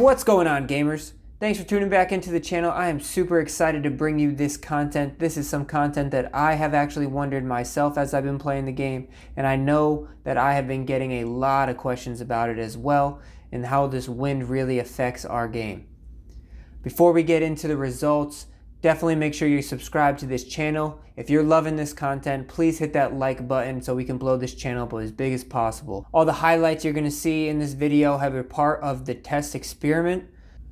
What's going on, gamers? Thanks for tuning back into the channel. I am super excited to bring you this content. This is some content that I have actually wondered myself as I've been playing the game, and I know that I have been getting a lot of questions about it as well, and how this wind really affects our game. Before we get into the results, definitely make sure you subscribe to this channel. If you're loving this content, please hit that like button so we can blow this channel up as big as possible. All the highlights you're going to see in this video have been part of the test experiment.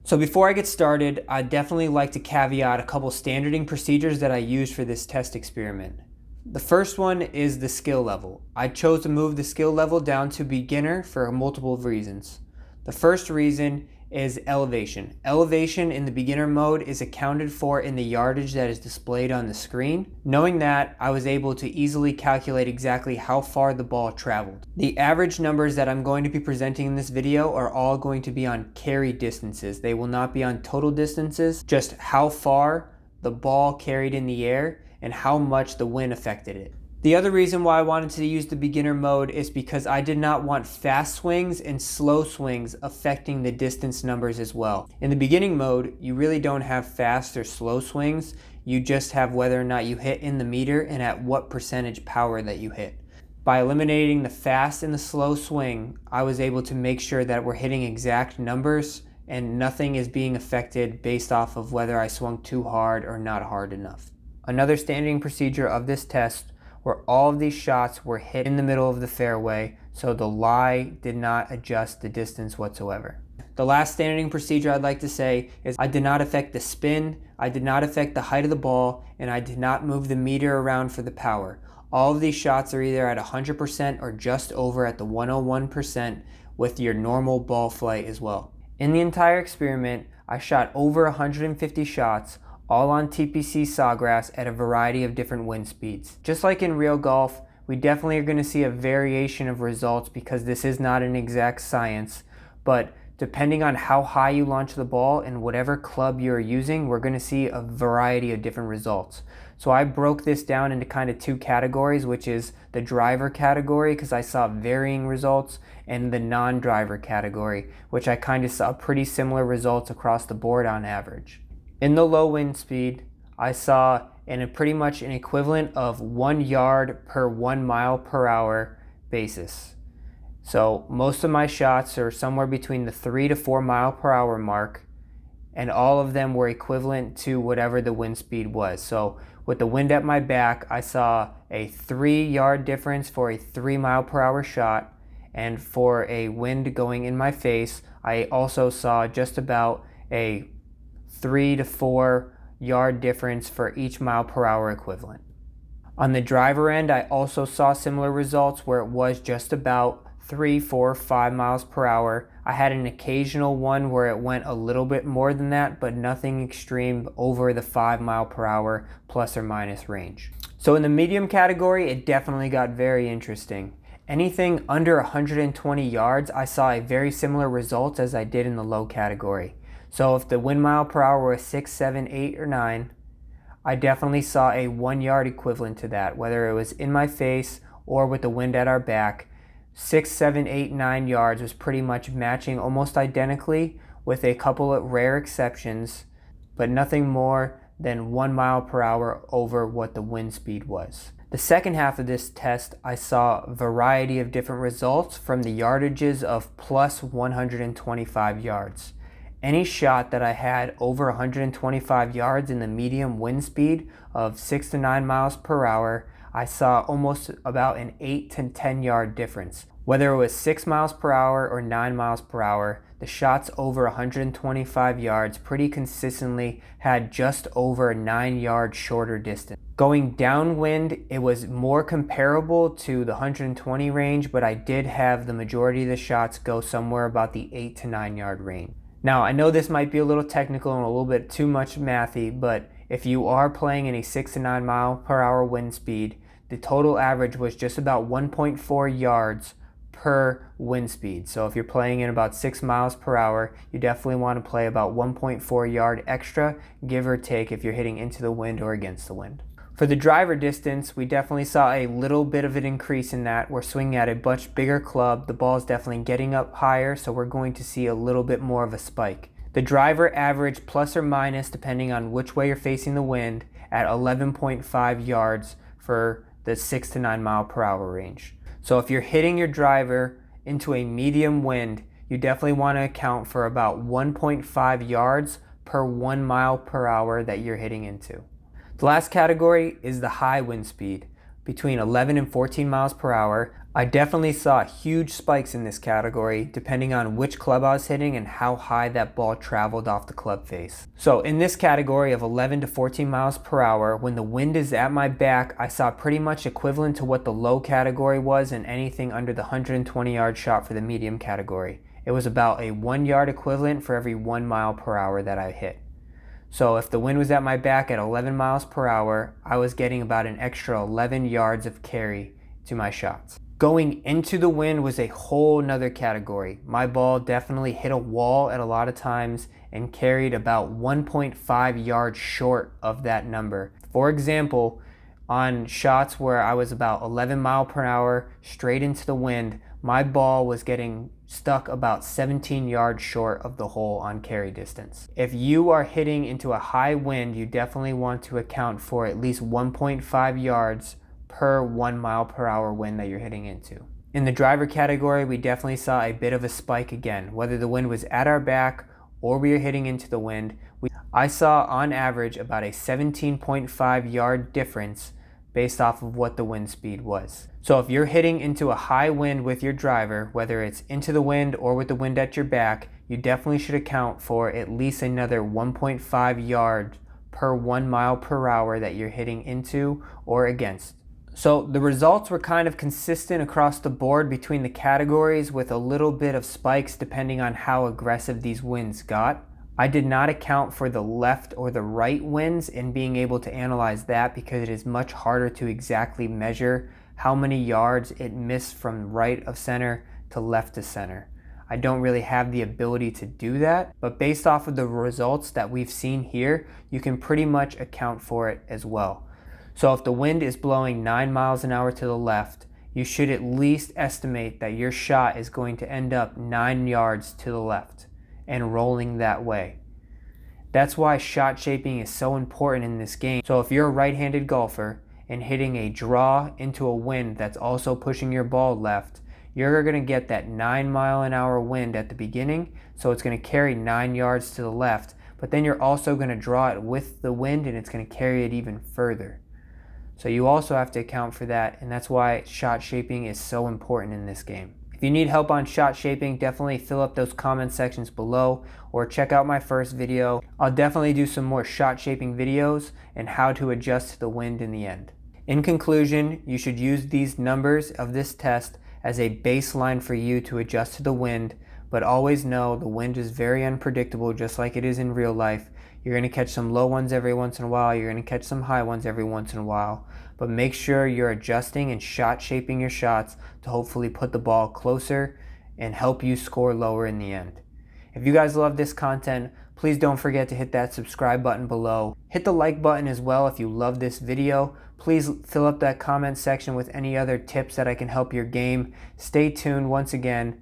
So before I get started, I'd definitely like to caveat a couple standarding procedures that I used for this test experiment. The first one is the skill level. I chose to move the skill level down to beginner for multiple reasons. The first reason is elevation. Elevation in the beginner mode is accounted for in the yardage that is displayed on the screen. Knowing that, I was able to easily calculate exactly how far the ball traveled. The average numbers that I'm going to be presenting in this video are all going to be on carry distances. They will not be on total distances, just how far the ball carried in the air and how much the wind affected it. The other reason why I wanted to use the beginner mode is because I did not want fast swings and slow swings affecting the distance numbers as well. In the beginning mode, you really don't have fast or slow swings. You just have whether or not you hit in the meter and at what percentage power that you hit. By eliminating the fast and the slow swing, I was able to make sure that we're hitting exact numbers and nothing is being affected based off of whether I swung too hard or not hard enough. Another standing procedure of this test where all of these shots were hit in the middle of the fairway, so the lie did not adjust the distance whatsoever. The last standing procedure I'd like to say is I did not affect the spin, I did not affect the height of the ball, and I did not move the meter around for the power. All of these shots are either at 100% or just over at the 101% with your normal ball flight as well. In the entire experiment, I shot over 150 shots, all on TPC sawgrass at a variety of different wind speeds. Just like in real golf, we definitely are going to see a variation of results because this is not an exact science, but depending on how high you launch the ball and whatever club you're using, we're going to see a variety of different results. So I broke this down into kind of two categories, which is the driver category, because I saw varying results, and the non-driver category, which I kind of saw pretty similar results across the board on average. In the low wind speed, I saw pretty much an equivalent of 1 yard per 1 mile per hour basis. So most of my shots are somewhere between the 3 to 4 mile per hour mark, and all of them were equivalent to whatever the wind speed was. So with the wind at my back, I saw a 3 yard difference for a 3 mile per hour shot, and for a wind going in my face, I also saw just about a 3 to 4 yard difference for each mile per hour equivalent. On the driver end, I also saw similar results where it was just about 3, 4, 5 miles per hour. I had an occasional one where it went a little bit more than that, but nothing extreme over the 5 mile per hour plus or minus range. So in the medium category, it definitely got very interesting. Anything under 120 yards, I saw a very similar result as I did in the low category. So if the wind mile per hour was 6, 7, 8, or 9, I definitely saw a 1 yard equivalent to that, whether it was in my face or with the wind at our back. 6, 7, 8, 9 yards was pretty much matching almost identically, with a couple of rare exceptions, but nothing more than 1 mile per hour over what the wind speed was. The second half of this test, I saw a variety of different results from the yardages of plus 125 yards. Any shot that I had over 125 yards in the medium wind speed of 6 to 9 miles per hour, I saw almost about an 8 to 10 yard difference. Whether it was 6 miles per hour or 9 miles per hour, the shots over 125 yards pretty consistently had just over a 9 yard shorter distance. Going downwind, it was more comparable to the 120 range, but I did have the majority of the shots go somewhere about the 8 to 9 yard range. Now, I know this might be a little technical and a little bit too much mathy, but if you are playing in a 6 to 9 mile per hour wind speed, the total average was just about 1.4 yards per wind speed. So if you're playing in about 6 miles per hour, you definitely want to play about 1.4 yard extra, give or take, if you're hitting into the wind or against the wind. For the driver distance, we definitely saw a little bit of an increase in that. We're swinging at a much bigger club. The ball is definitely getting up higher, so we're going to see a little bit more of a spike. The driver averaged plus or minus, depending on which way you're facing the wind, at 11.5 yards for the 6 to 9 mile per hour range. So if you're hitting your driver into a medium wind, you definitely want to account for about 1.5 yards per 1 mile per hour that you're hitting into. The last category is the high wind speed, between 11 and 14 miles per hour. I definitely saw huge spikes in this category depending on which club I was hitting and how high that ball traveled off the club face. So in this category of 11 to 14 miles per hour, when the wind is at my back, I saw pretty much equivalent to what the low category was and anything under the 120-yard shot for the medium category. It was about a 1 yard equivalent for every 1 mile per hour that I hit. So if the wind was at my back at 11 miles per hour, I was getting about an extra 11 yards of carry to my shots. Going into the wind was a whole nother category. My ball definitely hit a wall at a lot of times and carried about 1.5 yards short of that number. For example, on shots where I was about 11 mile per hour straight into the wind, my ball was getting stuck about 17 yards short of the hole on carry distance. If you are hitting into a high wind, you definitely want to account for at least 1.5 yards per 1 mile per hour wind that you're hitting into. In the driver category, we definitely saw a bit of a spike again. Whether the wind was at our back or we were hitting into the wind, I saw on average about a 17.5 yard difference based off of what the wind speed was. So if you're hitting into a high wind with your driver, whether it's into the wind or with the wind at your back, you definitely should account for at least another 1.5 yards per 1 mile per hour that you're hitting into or against. So the results were kind of consistent across the board between the categories, with a little bit of spikes depending on how aggressive these winds got. I did not account for the left or the right winds in being able to analyze that, because it is much harder to exactly measure how many yards it missed from right of center to left of center. I don't really have the ability to do that, but based off of the results that we've seen here, you can pretty much account for it as well. So if the wind is blowing 9 miles an hour to the left, you should at least estimate that your shot is going to end up 9 yards to the left and rolling that way. That's why shot shaping is so important in this game. So if you're a right-handed golfer and hitting a draw into a wind that's also pushing your ball left, you're going to get that 9 mile an hour wind at the beginning, so it's going to carry 9 yards to the left, but then you're also going to draw it with the wind and it's going to carry it even further. So you also have to account for that, and that's why shot shaping is so important in this game. If you need help on shot shaping, definitely fill up those comment sections below or check out my first video. I'll definitely do some more shot shaping videos and how to adjust to the wind in the end. In conclusion, you should use these numbers of this test as a baseline for you to adjust to the wind, but always know the wind is very unpredictable, just like it is in real life. You're going to catch some low ones every once in a while, you're going to catch some high ones every once in a while, but make sure you're adjusting and shot shaping your shots to hopefully put the ball closer and help you score lower in the end. If you guys love this content, please don't forget to hit that subscribe button below. Hit the like button as well if you love this video. Please fill up that comment section with any other tips that I can help your game. Stay tuned once again.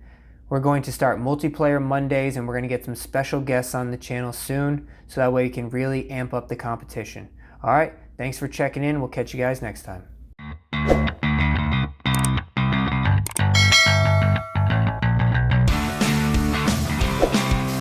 We're going to start multiplayer Mondays, and we're going to get some special guests on the channel soon, so that way we can really amp up the competition. All right, thanks for checking in. We'll catch you guys next time.